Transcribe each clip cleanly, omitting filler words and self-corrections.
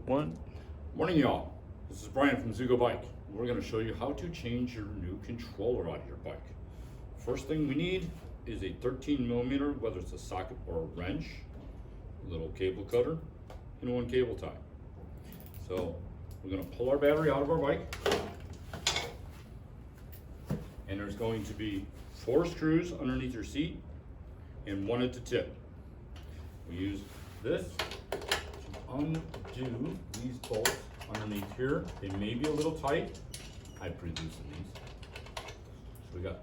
One. Morning, y'all. This is Brian from ZUGO Bike. We're going to show you how to change your new controller on your bike. First thing we need is a 13mm, whether it's a socket or a wrench, a little cable cutter, and one cable tie. So we're going to pull our battery out of our bike, and there's going to be 4 screws underneath your seat and 1 at the tip. We use this to undo these bolts underneath here. They may be a little tight. I'd pre-loosen these. So we got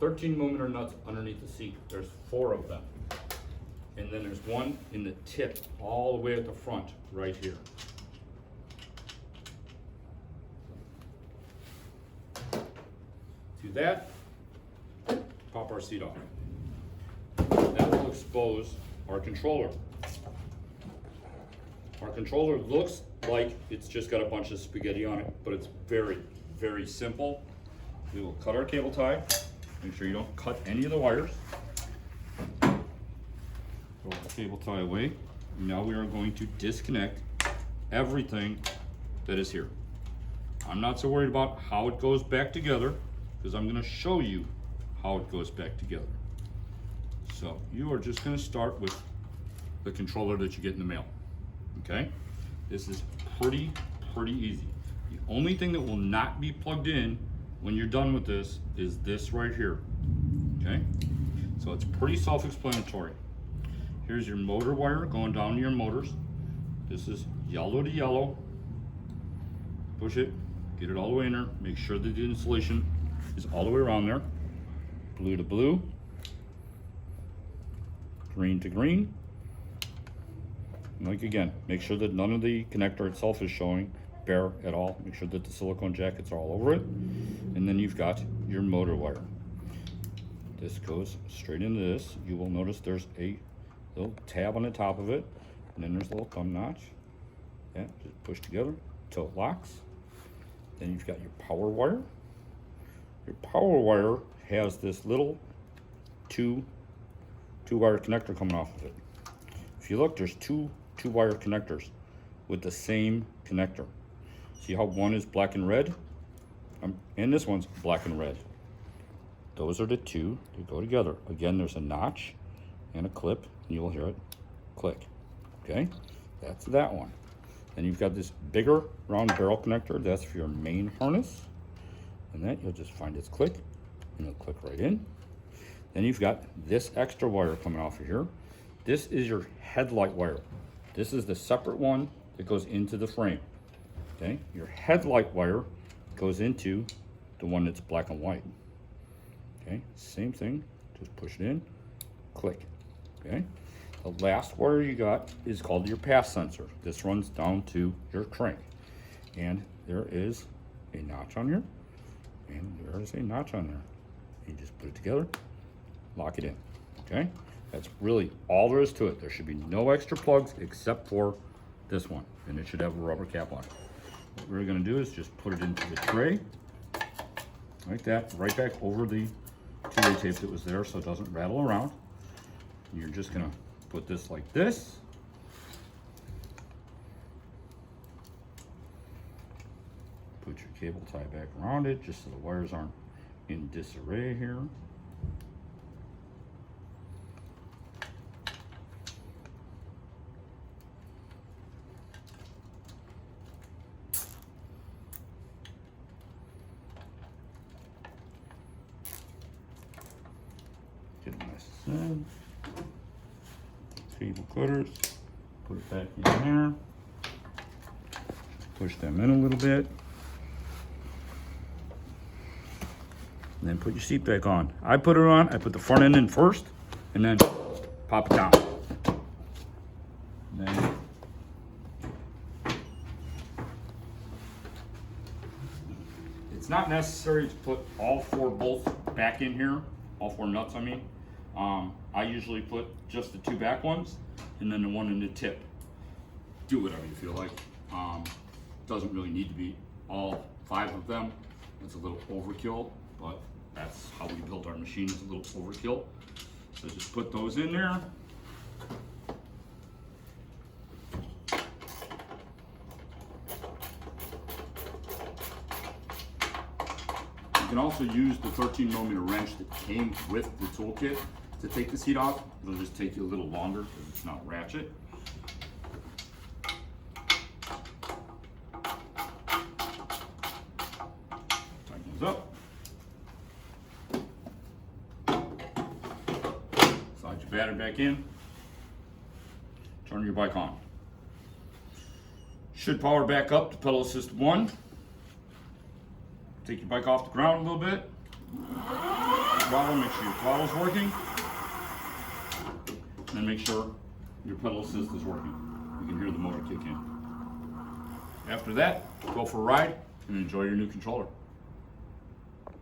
13mm nuts underneath the seat. There's 4 of them. And then there's 1 in the tip all the way at the front right here. Do that, pop our seat off. That will expose our controller. Our controller looks like it's just got a bunch of spaghetti on it, but it's very, very simple. We will cut our cable tie. Make sure you don't cut any of the wires. Throw the cable tie away. Now we are going to disconnect everything that is here. I'm not so worried about how it goes back together because I'm going to show you how it goes back together. So you are just going to start with the controller that you get in the mail. Okay, this is pretty easy. The only thing that will not be plugged in when you're done with this is this right here. Okay, so it's pretty self-explanatory. Here's your motor wire going down to your motors. This is yellow to yellow. Push it, get it all the way in there. Make sure that the insulation is all the way around there. Blue to blue, green to green. Like again, make sure that none of the connector itself is showing bare at all. Make sure that the silicone jackets are all over it. And then you've got your motor wire. This goes straight into this. You will notice there's a little tab on the top of it. And then there's a little thumb notch. Yeah, just push together till it locks. Then you've got your power wire. Your power wire has this little two-wire connector coming off of it. If you look, there's two-wire connectors with the same connector. See how one is black and red? And this one's black and red. Those are the two that go together. Again, there's a notch and a clip, and you will hear it click. Okay, that's that one. Then you've got this bigger round barrel connector. That's for your main harness. And that you'll just find its click, and it'll click right in. Then you've got this extra wire coming off of here. This is your headlight wire. This is the separate one that goes into the frame. Okay, your headlight wire goes into the one that's black and white. Okay, same thing, just push it in, click. Okay, the last wire you got is called your path sensor. This runs down to your crank. And there is a notch on here, and there is a notch on there. You just put it together, lock it in. Okay, that's really all there is to it. There should be no extra plugs except for this one, and it should have a rubber cap on it. What we're going to do is just put it into the tray like that, right back over the two-way tape that was there so it doesn't rattle around. You're just going to put this like this. Put your cable tie back around it just so the wires aren't in disarray here. Get it nice and cable cutters, put it back in there, push them in a little bit, and then put your seat back on. I put it on, I put the front end in first, and then pop it down. And then it's not necessary to put all 4 bolts back in here, all 4 nuts I mean. I usually put just the 2 back ones and then the one in the tip. Do whatever you feel like. Doesn't really need to be all 5 of them. It's a little overkill, but that's how we built our machine, is a little overkill. So just put those in there. can also use the 13mm wrench that came with the toolkit to take the seat off. It'll just take you a little longer because it's not ratchet. Tighten those up. Slide your battery back in. Turn your bike on. Should power back up to pedal assist 1. Take your bike off the ground a little bit. Throttle, make sure your throttle's working. And then make sure your pedal assist is working. You can hear the motor kick in. After that, go for a ride and enjoy your new controller.